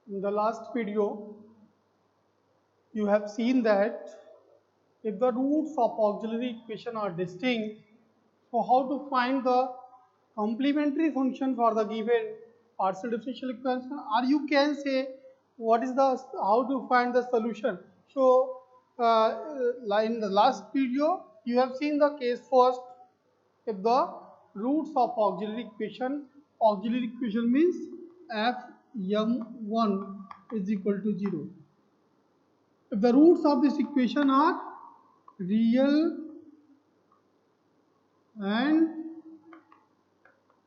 In the last video, you have seen that if the roots of auxiliary equation are distinct, so how to find the complementary function for the given partial differential equation, or you can say what is the how to find the solution. So, in the last video, you have seen the case first. If the roots of auxiliary equation means f m1 is equal to 0. If the roots of this equation are real and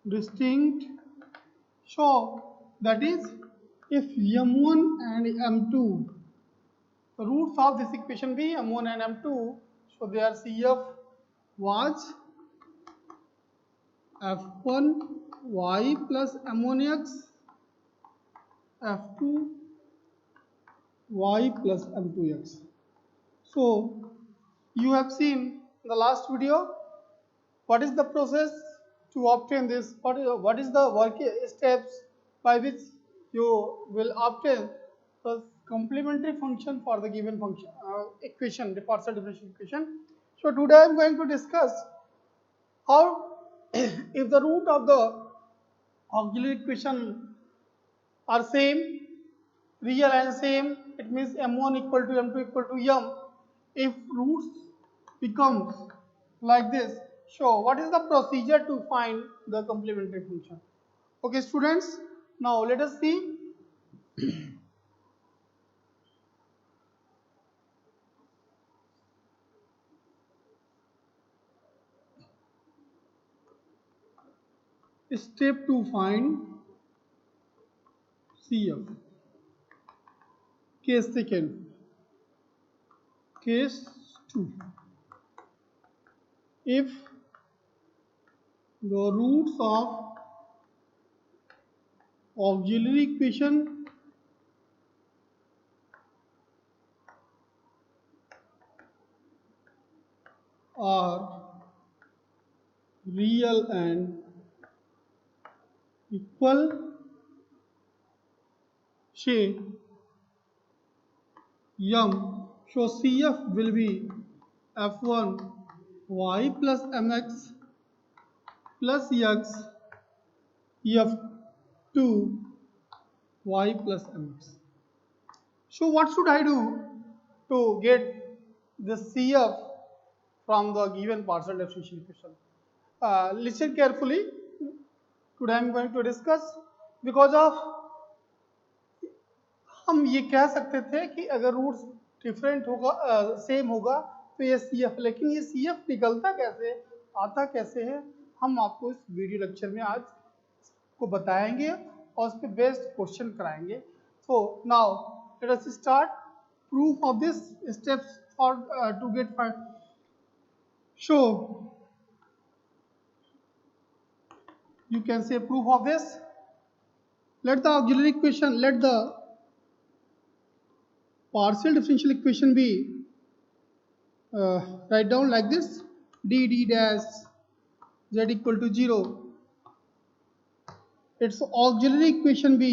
distinct, so that is if m1 and m2, the roots of this equation be m1 and m2, so their CF was f1 y plus m1x, f2 y plus m2x. So you have seen in the last video what is the process to obtain this, what is the work steps by which you will obtain the complementary function for the given function equation, the partial differential equation. So today I am going to discuss how if the root of the auxiliary equation are same, real and same, it means m1 equal to m2 equal to m. If roots becomes like this, so what is the procedure to find the complementary function? Okay students, now let us see step to find CF. Case second, case 2. If the roots of auxiliary equation are real and equal, say m, so CF will be f1 y plus mx plus x, f2 y plus mx. So what should I do to get the CF from the given partial differential equation? Listen carefully. Today I am going to discuss because of हम ये कह सकते थे कि अगर roots different होगा same होगा तो ये सी एफ, लेकिन ये सी एफ निकलता कैसे, आता कैसे है, हम आपको इस वीडियो लेक्चर में आज को बताएंगे और उस पर बेस्ड क्वेश्चन कराएंगे. So now let us start proof of this steps for to get find. सो you can say proof of this. Let the auxiliary equation, let the partial differential equation be write down like this: d dash z equal to 0. Its auxiliary equation be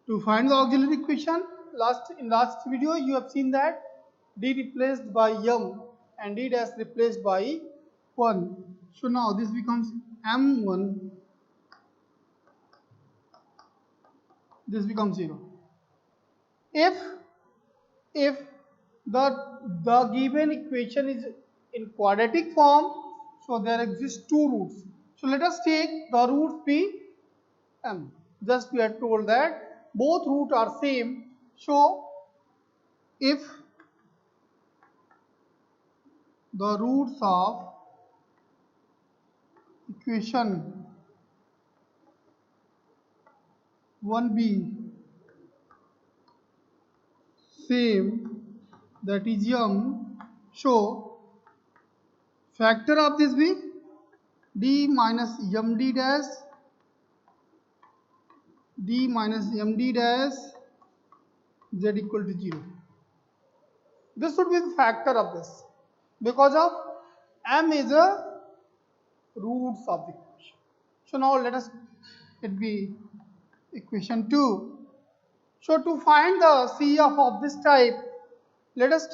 to find the auxiliary equation. In last video you have seen that d replaced by m and d dash replaced by 1. So now this becomes m1, this becomes 0. If the given equation is in quadratic form, so there exist two roots. So let us take the roots be m. Just we are told that both roots are same. So if the roots of equation 1b same, that is m, so factor of this be d minus md dash z equal to 0. This should be the factor of this because of m is a roots of the equation. So now let us it be equation 2. So to find the CF of this type, let us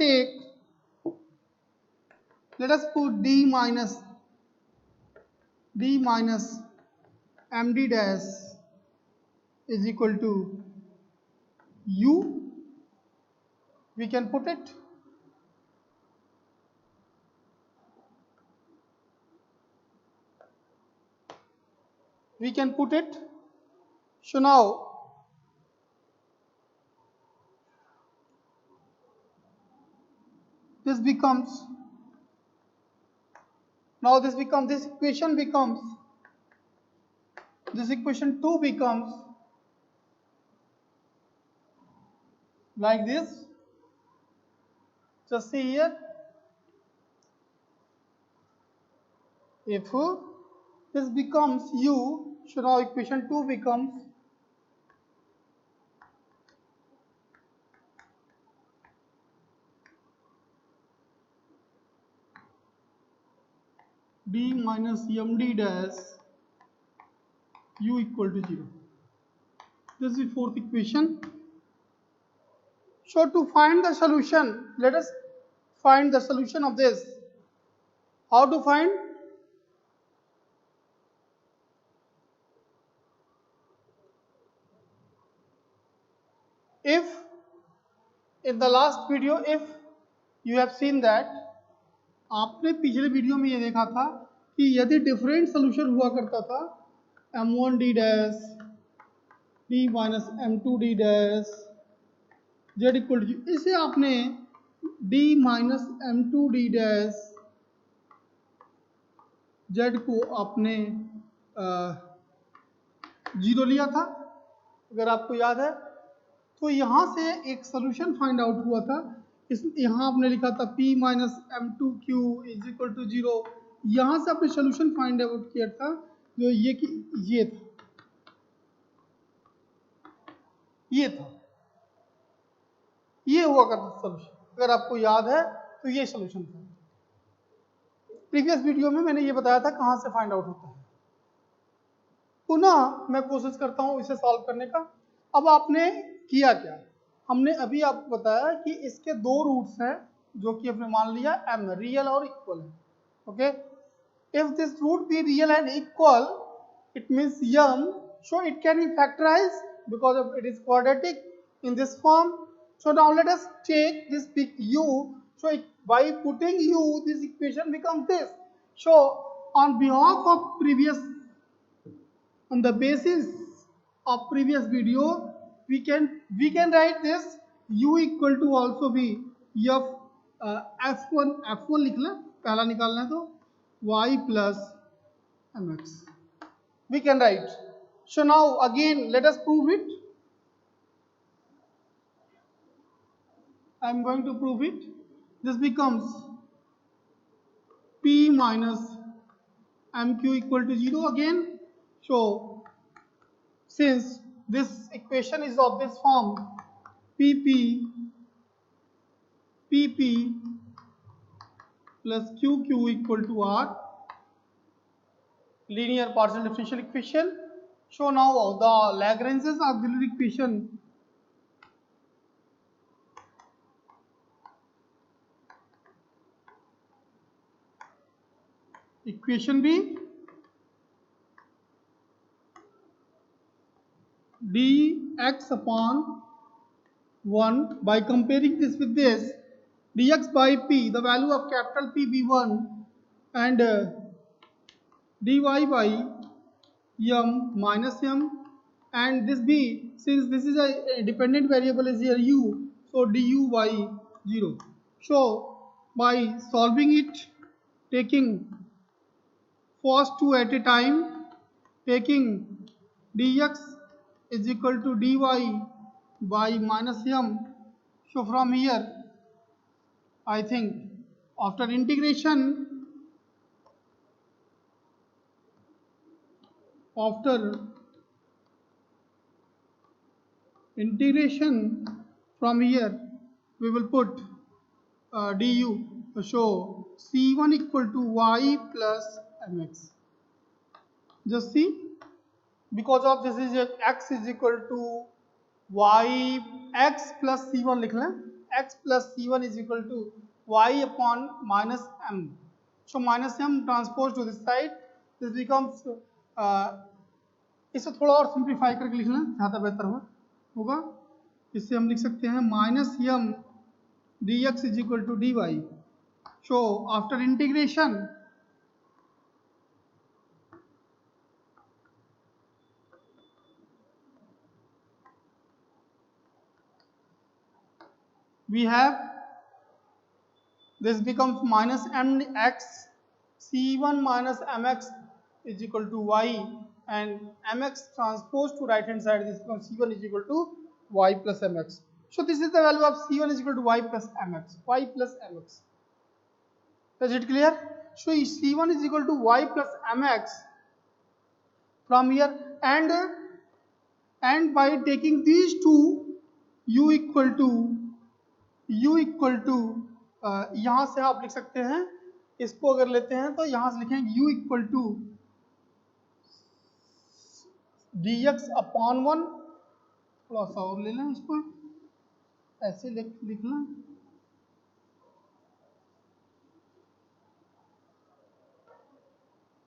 put d minus md dash is equal to u. We can put it. So now this equation 2 becomes like this. Just see here, if this becomes u, so now equation 2 becomes d minus md dash u equal to 0. This is the fourth equation. So to find the solution, let us find the solution of this. How to find? If in the last video, if you have seen that, आपने पिछले video में ये देखा था कि यदि different solution हुआ करता था m1d dash d minus m2d dash z equal to, इसे आपने d minus m2d dash z को आपने 0 लिया था, अगर आपको याद है। तो यहाँ से एक सोल्यूशन फाइंड आउट हुआ था। यहाँ आपने लिखा था p minus m2q is equal to 0। यहाँ से आपने सोल्यूशन फाइंड आउट किया था जो ये था, ये हुआ करता सोल्यूशन। अगर आपको याद है तो ये सोल्यूशन था। प्रीवियस वीडियो में मैंने ये बताया था कहाँ से फाइंड आउट होता है। पुनः मैं कोशिश करता हूँ इसे सॉल्व करने का। अब आपने किया क्या? हमने अभी आपको बताया कि इसके दो रूट्स हैं जो कि आपने मान लिया m रियल और इक्वल है। Okay, if this root be real and equal, it means m, so it can be factorized because of it is quadratic in this form. So now let us take this big u. So by putting u, this equation becomes this. So on behalf of on the basis of previous video, we can write this u equal to also be f f1 लिख लें, पहला निकालना है तो y plus mx we can write. So now again let us prove it. I am going to prove it. This becomes p minus mq equal to 0 again. So since this equation is of this form, pp plus qq equal to r, linear partial differential equation. So now the Lagrange's auxiliary equation B dx upon 1, by comparing this with this, dx by p, the value of capital P b1, and dy by m minus m, and this b, since this is a dependent variable is here u, so du by 0. So by solving it, taking first two at a time, taking dx is equal to dy by minus m. So from here, I think after integration from here we will put du, show c1 equal to y plus mx. Just see, because of this is x is equal to y, x plus c1 लिख लें, x plus c1 is equal to y upon minus m. So minus m transpose to this side, this becomes इसे थोड़ा और simplify करके लिख लें, ज़्यादा बेहतर होगा. इससे हम लिख सकते हैं minus M D X is equal to D Y. So after integration we have this becomes minus mx c1 minus mx is equal to y, and mx transpose to right hand side, this becomes c1 is equal to y plus mx. So this is the value of c1 is equal to y plus mx, y plus mx. Is it clear? So c1 is equal to y plus mx from here, and by taking these two u equal to यहाँ से आप लिख सकते हैं, इसको अगर लेते हैं तो यहाँ से लिखेंगे u equal to D X upon 1. थोड़ा सा और ले लें इसको, ऐसे लिख लें.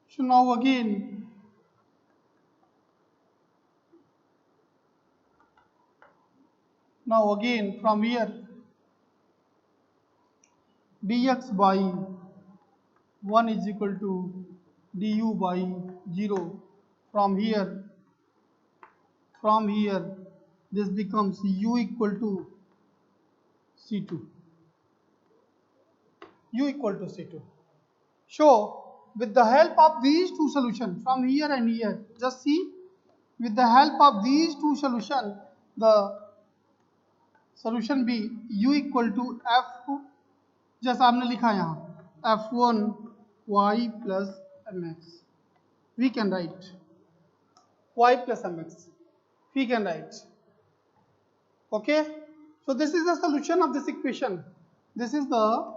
So now again from here dx by 1 is equal to du by 0. From here this becomes u equal to c2. So with the help of these two solutions from here and here, just see, with the help of these two solutions, the solution be u equal to f, जैसा आपने लिखा यहाँ f1 y plus mx. We can write y plus mx. We can write. Okay. So this is the solution of this equation. This is the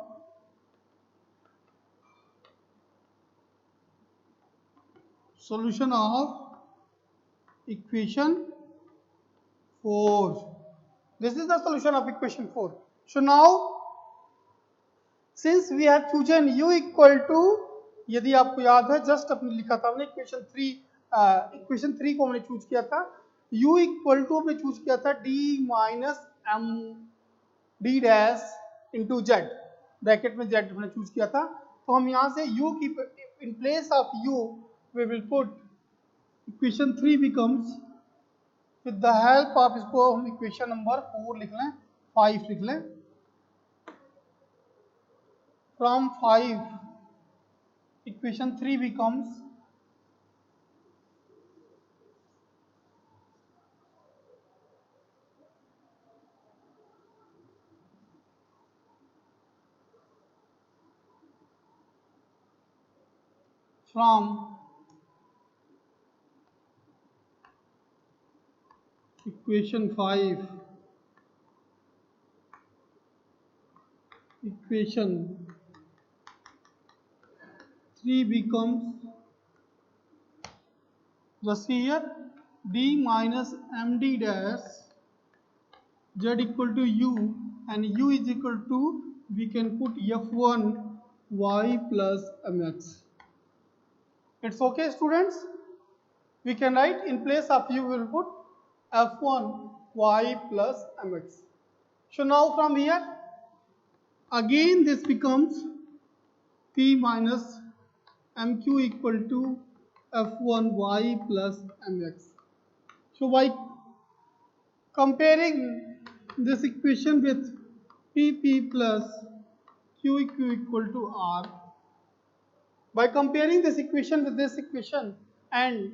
solution of equation 4. This is the solution of equation 4. So now, since we have chosen u equal to, यदि आपको याद है just अपने लिखा था हमने equation 3 को हमने चूज किया था, u इक्वल टू हमने चूज किया था d minus m d dash into z, bracket में z हमने चूज किया था. तो हम यहाँ से u की in place of u we will put equation 3 becomes, with the help of इसको हम इक्वेशन नंबर 4 लिख लें, 5 लिख लें. From 5 equation 3 becomes from equation 5 equation 3 becomes, just see here, d minus md dash z equal to u, and u is equal to, we can put f1 y plus mx. It's okay, students? We can write in place of u we will put f1 y plus mx. So now from here again this becomes p minus mq equal to f1 y plus mx. So by comparing this equation with pp plus qq equal to r, by comparing this equation with this equation and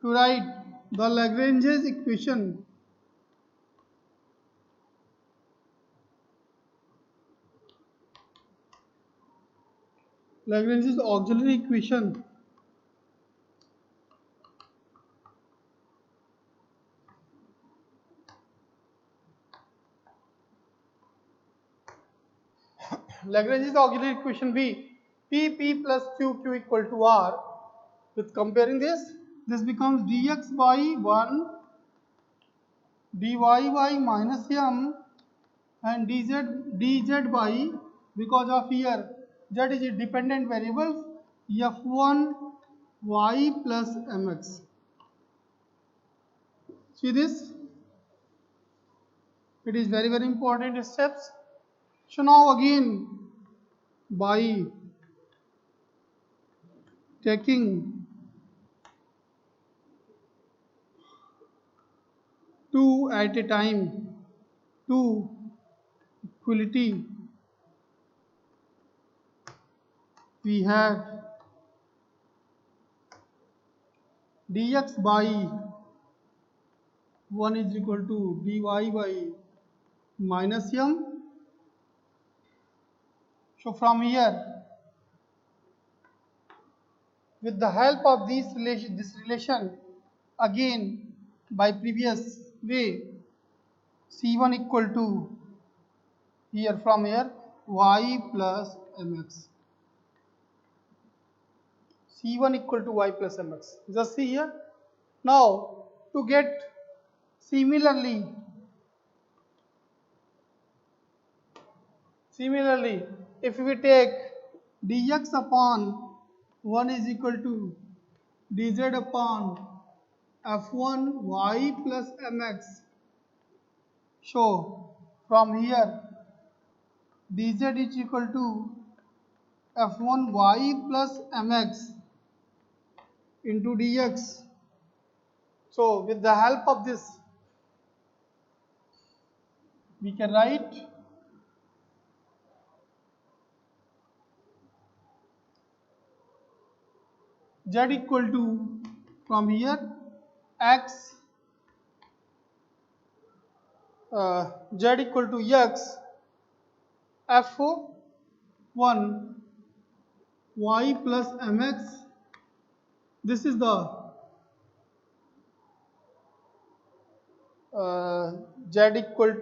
to write the Lagrange's equation, Lagrange's auxiliary equation, Lagrange's auxiliary equation B, P plus Q equal to R. With comparing this becomes dx by 1 dy by minus m and dz by, because of here z is a dependent variable, f1 y plus mx. See this? It is very important steps. So now again, by taking 2 at a time to equality, we have dx by 1 is equal to dy by minus m. So from here, with the help of this relation, again by previous way, C1 equal to, here from here, y plus mx. C1 equal to y plus mx. Just see here. Now to get similarly, if we take dx upon 1 is equal to dz upon f1 y plus mx. So from here dz is equal to f1 y plus mx into dx. So with the help of this, we can write z equal to, from here, x z equal to x f1 y plus mx. This is the z equal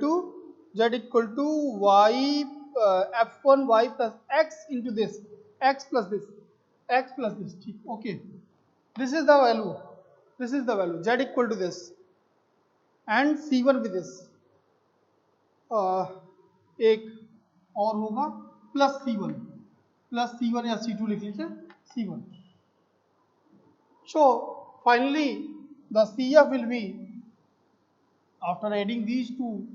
to y f1 y plus x into this x plus this. Okay, this is the value, z equal to this, and c1 with this एक और होगा plus c1 या c2 लिख लीजिए, c1. So finally the CF will be, after adding these two,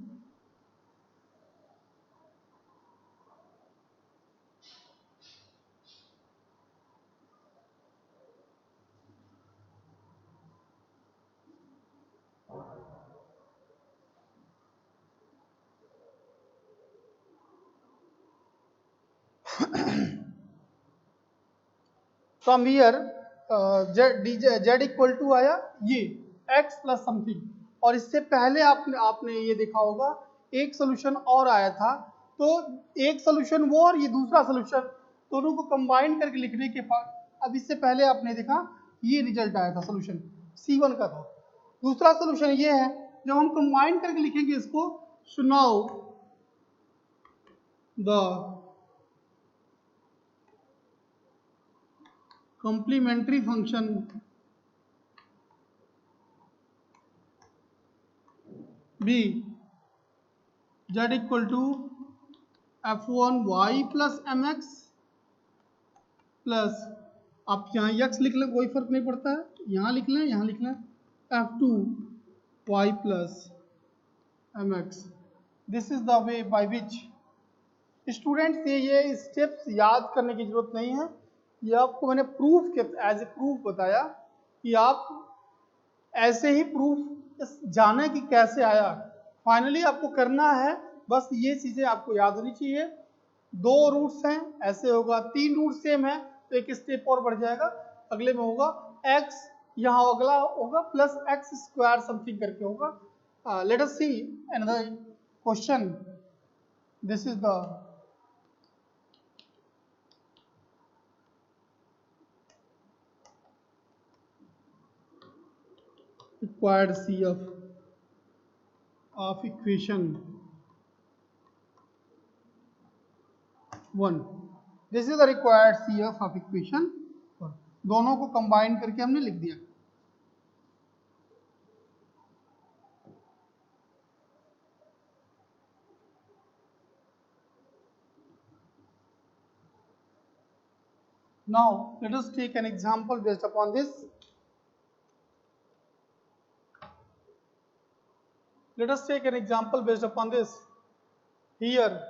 from here z equal to आया ये x plus something, और इससे पहले आपने ये देखा होगा एक सोल्यूशन और आया था. तो एक सोल्यूशन वो और ये दूसरा सोल्यूशन, दोनों को कंबाइन करके लिखने के बाद, अब इससे पहले आपने देखा ये रिजल्ट आया था, सोल्यूशन C1 का था. दूसरा सोल्यूशन ये है, जब हम कंबाइन करके लिखेंगे इसको, so now the complementary function B z equal to f1 y plus mx plus, आप यहाँ x लिख लें कोई फर्क नहीं पड़ता है, यहाँ लिख लें f2 y plus mx. This is the way by which students, ये स्टेप्स याद करने की जरूरत नहीं है, ये आपको मैंने प्रूफ के एज ए प्रूफ बताया कि आप ऐसे ही प्रूफ जाने कि कैसे आया. फाइनली आपको करना है, बस ये चीजें आपको याद होनी चाहिए. 2 रूट्स हैं, ऐसे होगा, 3 रूट सेम है तो एक स्टेप और बढ़ जाएगा, अगले में होगा x, यहाँ अगला होगा प्लस x स्क्वायर समथिंग करके होगा. Let us see another question. This is the required CF of equation 1. This is the required CF of equation 1. दोनों को कंबाइन करके हमने लिख दिया. Now let us take an example based upon this. Let us take an example based upon this. Here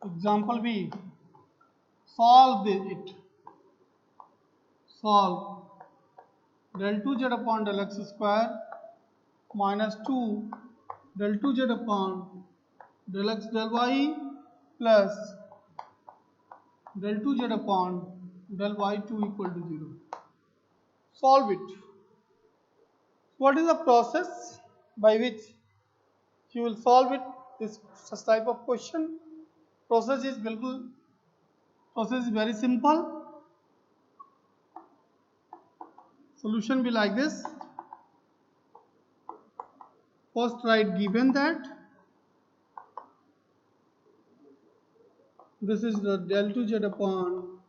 example B, solve it. Solve del 2z upon del x square minus 2 del 2z upon del x del y plus del 2z upon del y2 equal to 0. Solve it. What is the process by which you will solve it? This such type of question. Process is very simple. Solution be like this. First write given that this is the del 2z upon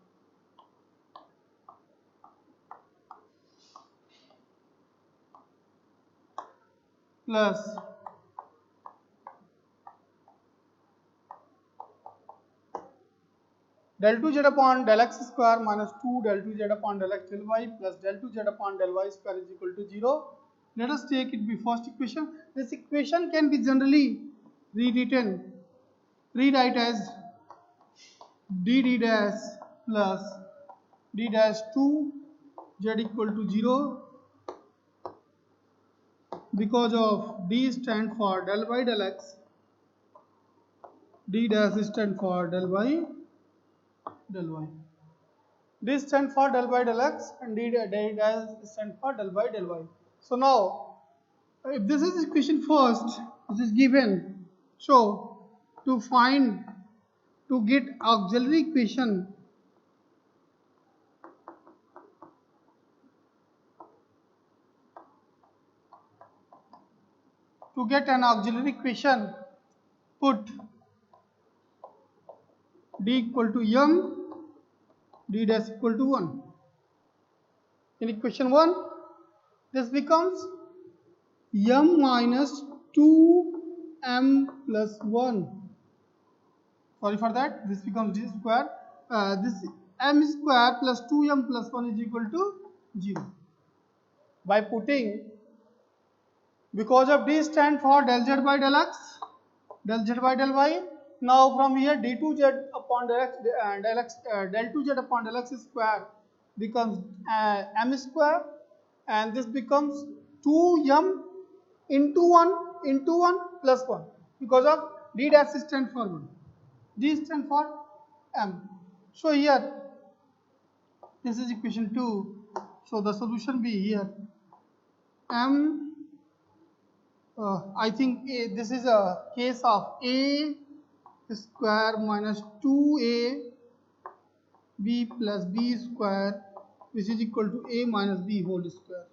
plus del 2z upon del x square minus 2 del 2z upon del x del y plus del 2z upon del y square is equal to 0. Let us take it be first equation. This equation can be generally rewrite as dd dash plus d dash 2 z equal to 0 because of d stand for del y del x, d dash stand for del y del y. This stand for del y del x and d dash stand for del y del y. So now, if this is equation first, this is given. So to get auxiliary equation, to get an auxiliary equation, put d equal to m, d dash equal to 1. In equation 1, this becomes m minus 2m plus 1. Sorry for that, this becomes d square. This m square plus 2m plus 1 is equal to 0. By putting, because of d stand for del z by del x, del z by del y, now from here d2z upon del x, del 2z upon del x square becomes m square, and this becomes 2m into 1 plus 1 because of d dash stand for 1, d stand for m. So here this is equation 2. So the solution be here m. I think this is a case of a square minus 2a b plus b square, which is equal to a minus b whole square.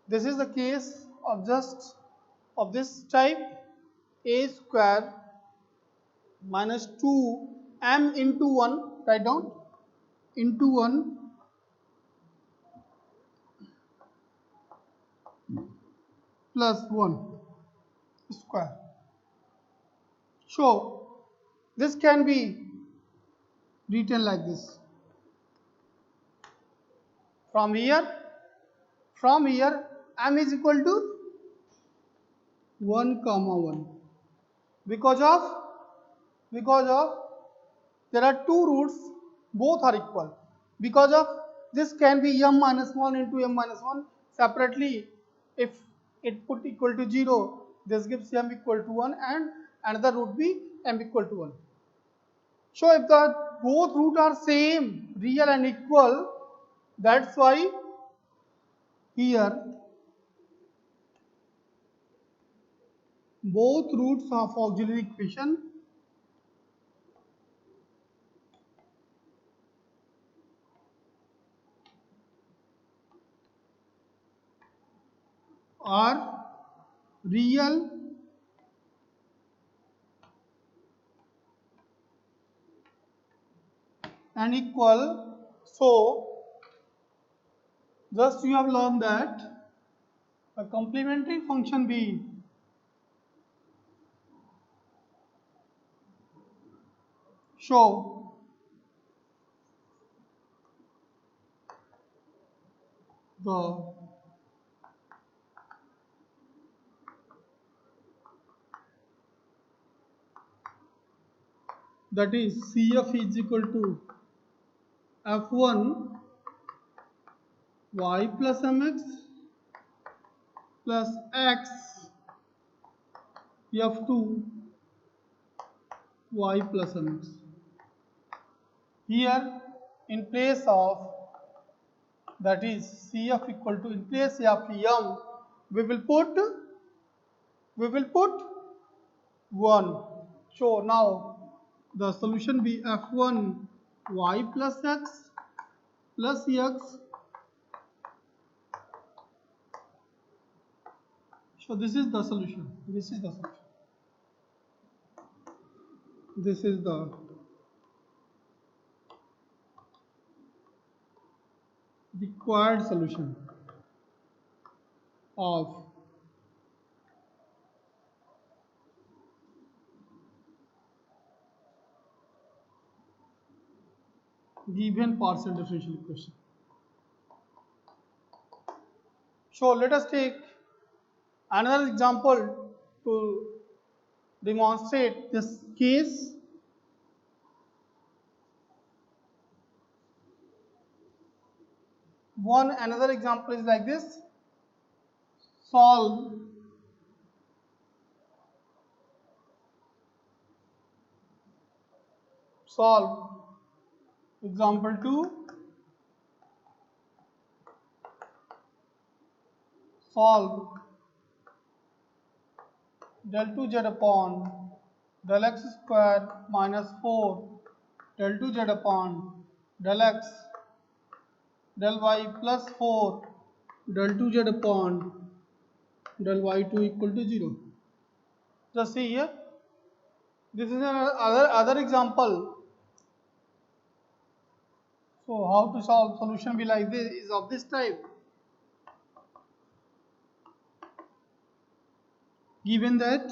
This is the case of this type, a square minus 2 m into 1, write down, into 1 plus 1 square. So this can be written like this. From here m is equal to 1 comma 1 because of there are two roots, both are equal. Because of this can be m minus 1 into m minus 1 separately. If it put equal to 0, this gives m equal to 1 and another root be m equal to 1. So if the both roots are same, real and equal, that's why here both roots of auxiliary equation are real and equal. So just you have learned that a complementary function B show the that is CF is equal to F1 y plus mx plus x F2 y plus mx. Here in place of that is CF equal to, in place of m we will put 1. So now the solution be F1 y plus x plus x. So this is the solution. This is the solution. This is the required solution of given partial differential equation. So let us take another example to demonstrate this case. Another example is like this. Solve example 2. Solve del 2z upon del x square minus 4 del 2z upon del x del y plus 4 del 2z upon del y2 equal to 0. Just see here. This is another example. So how to solve solution be like this is of this type. Given that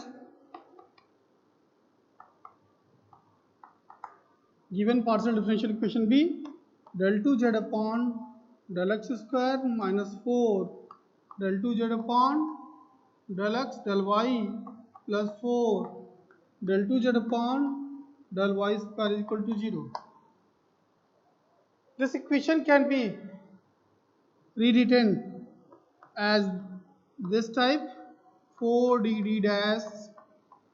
given partial differential equation be del 2z upon del x square minus 4 del 2z upon del x del y plus 4 del 2z upon del y square is equal to 0. This equation can be rewritten as this type: 4d dash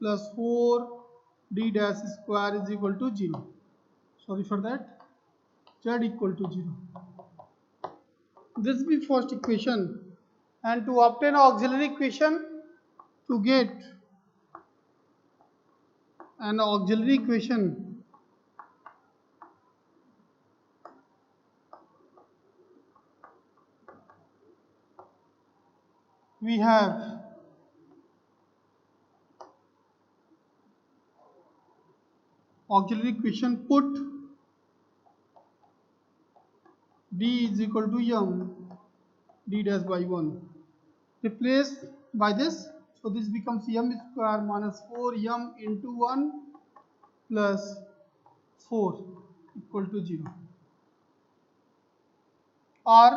plus 4d dash square is equal to 0. Sorry for that. Z equal to 0. This is the first equation, and to obtain auxiliary equation, to get an auxiliary equation, we have auxiliary equation, put d is equal to m d dash by 1, replace by this, so this becomes m square minus 4m into 1 plus 4 equal to 0. Or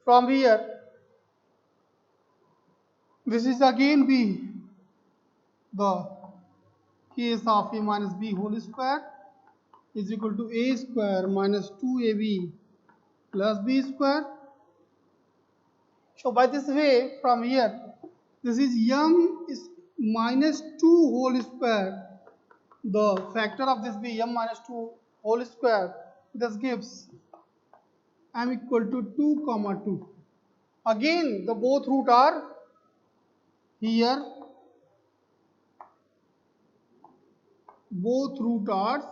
from here, this is again be the case of a minus b whole square is equal to a square minus 2ab plus b square. So by this way, from here, this is m is minus 2 whole square. The factor of this be m minus 2 whole square. This gives m equal to 2 comma 2. Again, the both root are here. Both root are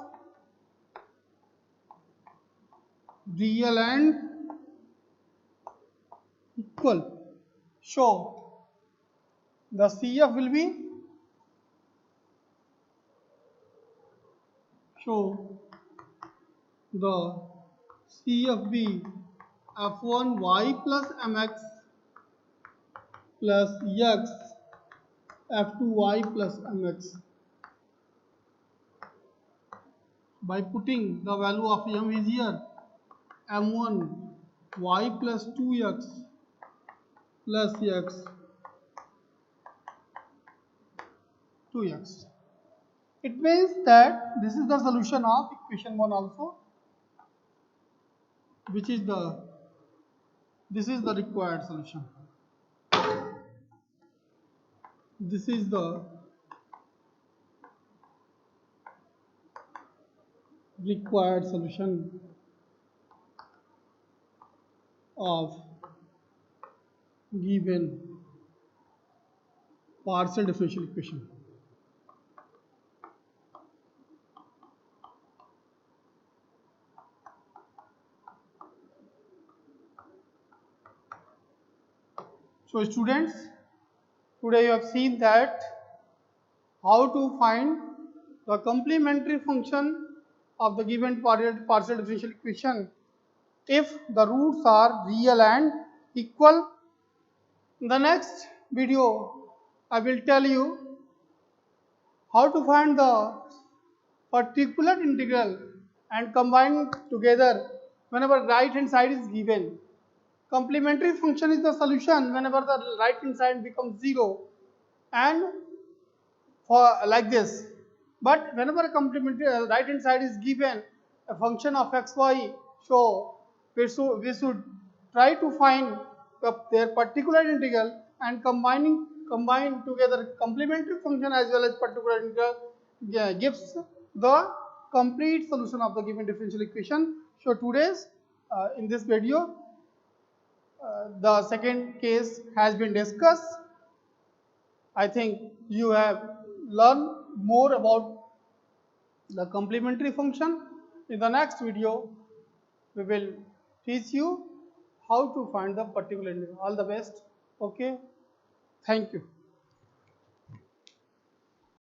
real and equal. So the CF will be, show the CFB f1y plus mx plus x f2y plus mx. By putting the value of m is here, m1 y plus 2x plus x 2x. It means that this is the solution of equation 1 also, which is this is the required solution. This is the required solution of given partial differential equation. So students, today you have seen that how to find the complementary function of the given partial differential equation if the roots are real and equal. In the next video, I will tell you how to find the particular integral and combine together whenever right hand side is given. Complementary function is the solution whenever the right hand side becomes 0 and for like this. But whenever a complementary right hand side is given a function of xy, so we should try to find their particular integral and combine together complementary function as well as particular integral gives the complete solution of the given differential equation. So today's in this video the second case has been discussed. I think you have learned more about the complementary function. In the next video, we will teach you how to find the particular integral. All the best. Okay. Thank you.